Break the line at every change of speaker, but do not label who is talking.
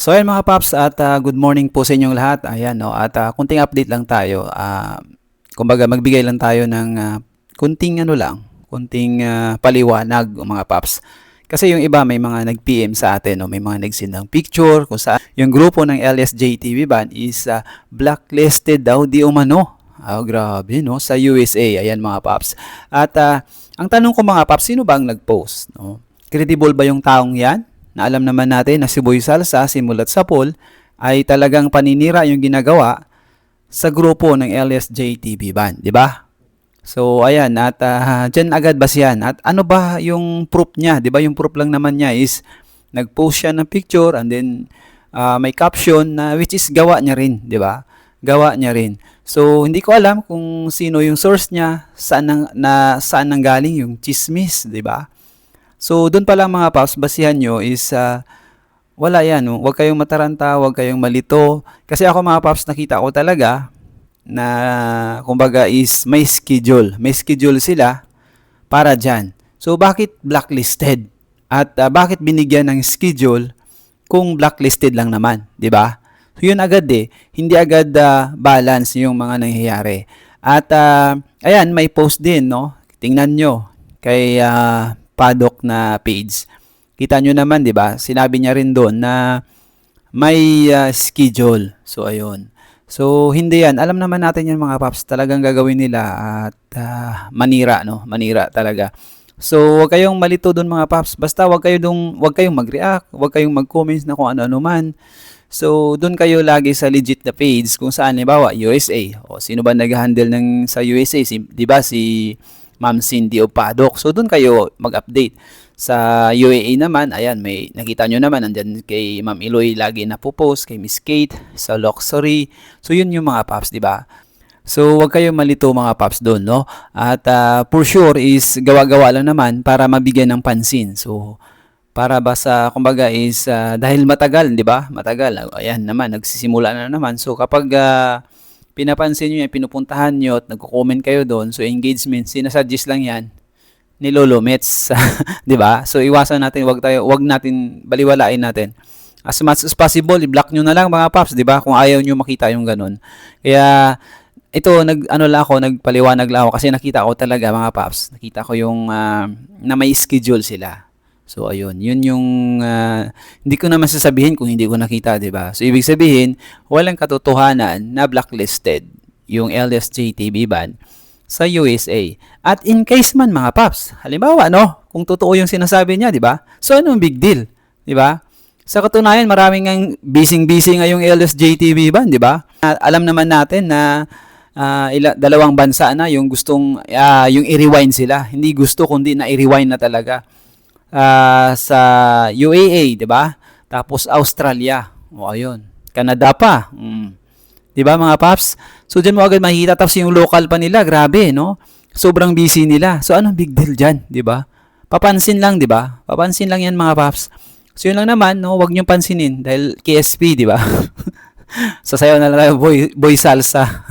So ayan mga paps at good morning po sa inyong lahat. Ayan no at kunting update lang tayo. Kumbaga magbigay lang tayo ng kunting ano lang, kunting paliwanag mga paps. Kasi yung iba may mga nag-PM sa atin no, may mga nag-send ng picture kung saan yung grupo ng LSJ TV Band is blacklisted daw di umano. Grabe no sa USA. Ayan mga paps. At ang tanong ko mga paps, sino ba ang nag-post no? Credible ba yung taong 'yan? Na alam naman natin na si Boy Salsa simulat sa poll ay talagang paninira yung ginagawa sa grupo ng LSJ TV Band, di ba? So ayan at dyan agad basihan. At ano ba yung proof niya? Di ba yung proof lang naman niya is nag-post siya ng picture and then may caption na which is gawa niya rin, di ba? Gawa niya rin. So hindi ko alam kung sino yung source niya, saan nanggaling yung chismis, di ba? So, doon pa lang mga paps, basihan nyo is wala yan. No? Huwag kayong mataranta, huwag kayong malito. Kasi ako mga paps, nakita ko talaga na kumbaga is may schedule. May schedule sila para dyan. So, bakit blacklisted? At bakit binigyan ng schedule kung blacklisted lang naman? Di ba? So, yun agad Hindi agad balance yung mga nangyayari. At ayan, may post din. No? Tingnan nyo kay Paddock na page. Kita nyo naman, di ba? Sinabi niya rin doon na may schedule. So, ayun. So, hindi yan. Alam naman natin yan mga paps. Talagang gagawin nila at manira, no? Manira talaga. So, huwag kayong malito doon mga paps. Basta huwag kayong mag-react, huwag kayong mag-comments na kung ano-ano man. So, doon kayo lagi sa legit na page kung saan, halimbawa, USA. O, sino ba nag-handle ng sa USA? Di ba si Ma'am Cindy o Paddock. So, doon kayo mag-update. Sa UAE naman, ayan, may nakita nyo naman, andyan kay Ma'am Eloy lagi na po-post, kay Miss Kate, sa Luxury. So, yun yung mga paps, di ba? So, wag kayong malito mga paps doon, no? At for sure is gawa-gawa lang naman para mabigyan ng pansin. So, para ba sa, kumbaga is, dahil matagal, di ba? Matagal. Ayan naman, nagsisimula na naman. So, kapag pinapansin nyo yan, pinupuntahan nyo at nagko-comment kayo doon, so engagement, sinasuggest lang yan ni Lolo Mets, 'di ba? So iwasan natin, wag natin baliwalain natin. As much as possible, i-block nyo na lang mga paps, 'di ba? Kung ayaw nyo makita yung ganun. Kaya ito nagpaliwanag lang ako kasi nakita ko talaga mga paps. Nakita ko yung na may schedule sila. So ayun, yun yung hindi ko naman sasabihin kung hindi ko nakita, 'di ba? So ibig sabihin, walang katotohanan na blacklisted yung LSJ TV Band sa USA. At in case man mga paps, halimbawa no, kung totoo yung sinasabi niya, 'di ba? So anong big deal, 'di ba? Sa katunayan, maraming ngang busy ngayong LSJ TV Band, 'di ba? Alam naman natin na dalawang bansa na yung gustong yung i-rewind sila. Hindi gusto kundi na i-rewind na talaga. Sa UAE, 'di ba? Tapos Australia. O ayun. Canada pa. 'Di ba mga paps? So diyan mo agad makikita tapos yung local pa nila, grabe, no? Sobrang busy nila. So anong big deal diyan, 'di ba? Papansin lang, 'di ba? Papansin lang 'yan mga paps. So yun lang naman, no? Huwag niyo pansinin dahil KSP, 'di ba? Sasayaw na lang tayo, boy salsa.